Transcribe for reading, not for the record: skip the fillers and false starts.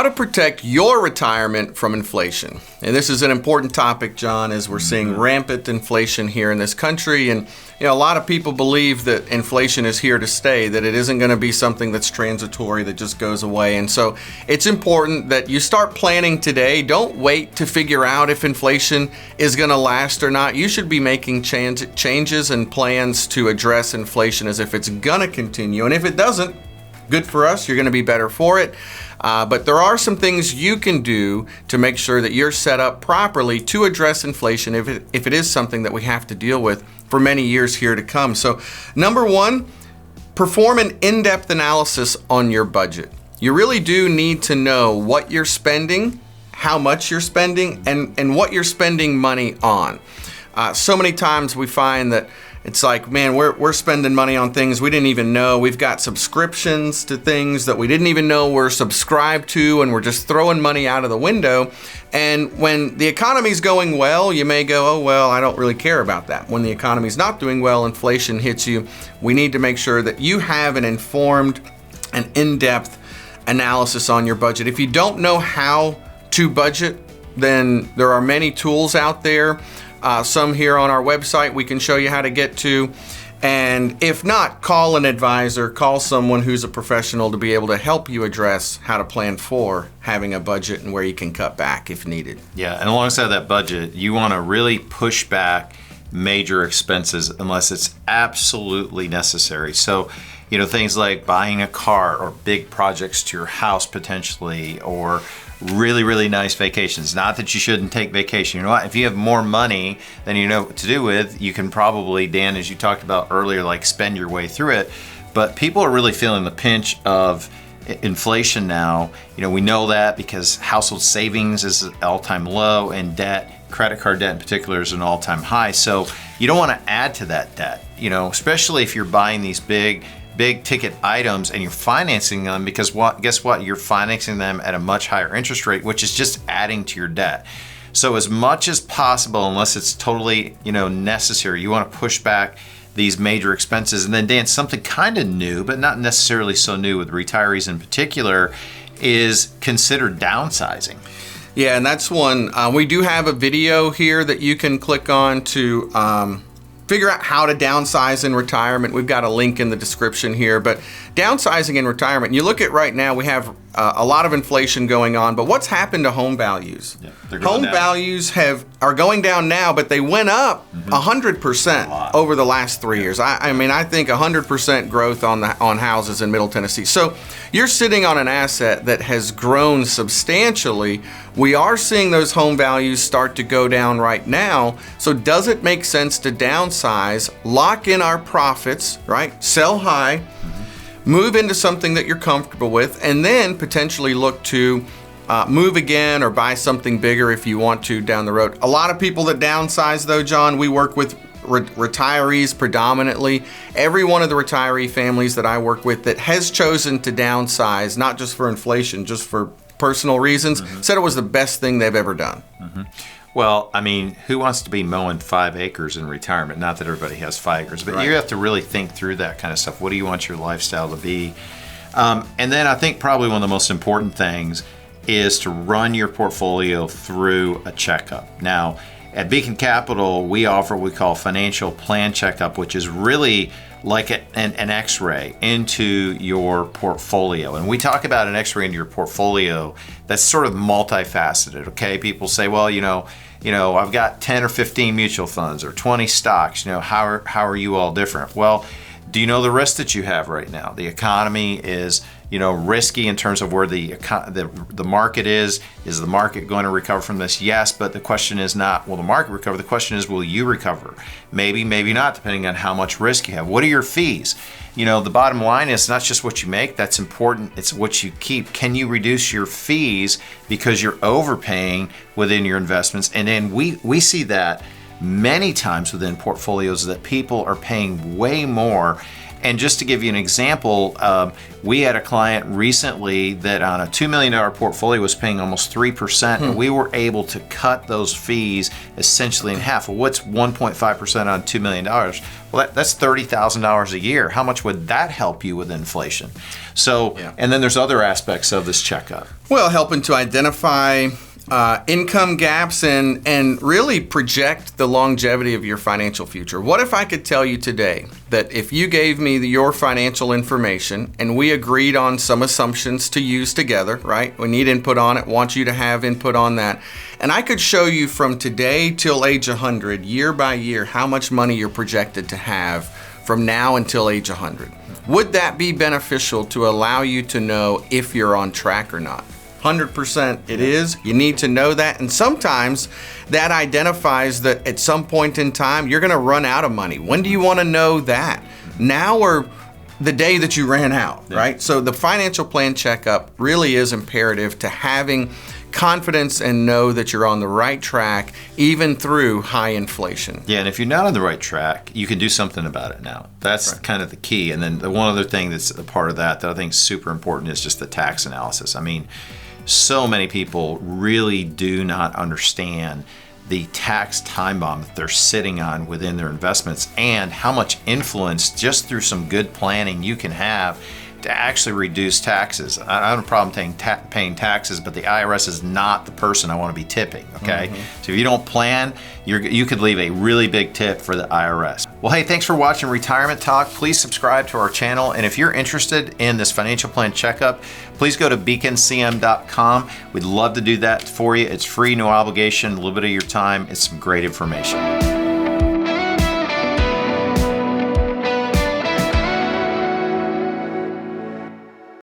how to protect your retirement from inflation. And this is an important topic, John, as we're seeing rampant inflation here in this country. And a lot of people believe that inflation is here to stay, that it isn't going to be something that's transitory, that just goes away. And so it's important that you start planning today. Don't wait to figure out if inflation is going to last or not. You should be making changes and plans to address inflation as if it's going to continue. And if it doesn't, good for us, you're going to be better for it. But there are some things you can do to make sure that you're set up properly to address inflation if it is something that we have to deal with for many years here to come. So number one, perform an in-depth analysis on your budget. You really do need to know what you're spending, how much you're spending, and what you're spending money on. So many times we find that it's like, man, we're spending money on things we didn't even know. We've got subscriptions to things that we didn't even know we're subscribed to, and we're just throwing money out of the window. And when the economy's going well, you may go, oh, well, I don't really care about that. When the economy's not doing well, inflation hits you. We need to make sure that you have an informed and in-depth analysis on your budget. If you don't know how to budget, then there are many tools out there. Some here on our website we can show you how to get to. And if not, call an advisor, call someone who's a professional to be able to help you address how to plan for having a budget and where you can cut back if needed. Yeah, and alongside that budget, you want to really push back major expenses unless it's absolutely necessary. So, things like buying a car or big projects to your house potentially, or really, really nice vacations. Not that you shouldn't take vacation. You know what? If you have more money than you know what to do with, you can probably, Dan, as you talked about earlier, spend your way through it. But people are really feeling the pinch of inflation now. We know that because household savings is at an all-time low, and debt, credit card debt in particular, is an all-time high. So you don't want to add to that debt, especially if you're buying these big ticket items and you're financing them, because guess what? You're financing them at a much higher interest rate, which is just adding to your debt. So as much as possible, unless it's totally, necessary, you want to push back these major expenses. And then, Dan, something kind of new, but not necessarily so new with retirees in particular, is consider downsizing. Yeah, and that's one. We do have a video here that you can click on to figure out how to downsize in retirement. We've got a link in the description here, but downsizing in retirement, you look at right now, we have a lot of inflation going on, but what's happened to home values? Yeah, home values are going down now, but they went up 100% over the last 3 years. I think 100% growth on houses in Middle Tennessee. So you're sitting on an asset that has grown substantially. We are seeing those home values start to go down right now. So does it make sense to downsize, lock in our profits, right? Sell high, move into something that you're comfortable with, and then potentially look to move again or buy something bigger if you want to down the road. A lot of people that downsize, though, John, we work with retirees predominantly. Every one of the retiree families that I work with that has chosen to downsize, not just for inflation, just for personal reasons, said it was the best thing they've ever done. Well, who wants to be mowing 5 acres in retirement? Not that everybody has 5 acres, but you have to really think through that kind of stuff. What do you want your lifestyle to be? And then I think probably one of the most important things is to run your portfolio through a checkup. Now, at Beacon Capital, we offer what we call Financial Plan Checkup, which is really like an x-ray into your portfolio. And we talk about an x-ray into your portfolio that's sort of multifaceted, okay? People say, well, I've got 10 or 15 mutual funds or 20 stocks. How are you all different? Well, do you know the risk that you have right now? The economy is, risky in terms of where the market is. Is the market going to recover from this? Yes, but the question is not, will the market recover? The question is, will you recover? Maybe, maybe not, depending on how much risk you have. What are your fees? The bottom line is not just what you make, that's important, it's what you keep. Can you reduce your fees because you're overpaying within your investments? And then we see that many times within portfolios that people are paying way more, And just to give you an example, we had a client recently that on a $2 million portfolio was paying almost 3%, and we were able to cut those fees essentially in half. Well, what's 1.5% on $2 million? Well, that's $30,000 a year. How much would that help you with inflation? So, and then there's other aspects of this checkup. Well, helping to identify income gaps and really project the longevity of your financial future. What if I could tell you today that if you gave me your financial information and we agreed on some assumptions to use together, right? We need input on it, want you to have input on that. And I could show you from today till age 100, year by year, how much money you're projected to have from now until age 100. Would that be beneficial to allow you to know if you're on track or not? 100% it is. You need to know that. And sometimes that identifies that at some point in time, you're going to run out of money. When do you want to know that? Now or the day that you ran out, right? So the financial plan checkup really is imperative to having confidence and know that you're on the right track, even through high inflation. Yeah, and if you're not on the right track, you can do something about it now. That's kind of the key. And then the one other thing that's a part of that I think is super important is just the tax analysis. I mean, so many people really do not understand the tax time bomb that they're sitting on within their investments and how much influence just through some good planning you can have to actually reduce taxes. I don't have a problem paying taxes, but the IRS is not the person I want to be tipping, okay? So if you don't plan, you could leave a really big tip for the IRS. Well, hey, thanks for watching Retirement Talk. Please subscribe to our channel, and if you're interested in this financial plan checkup, please go to beaconcm.com. We'd love to do that for you. It's free, no obligation, a little bit of your time. It's some great information.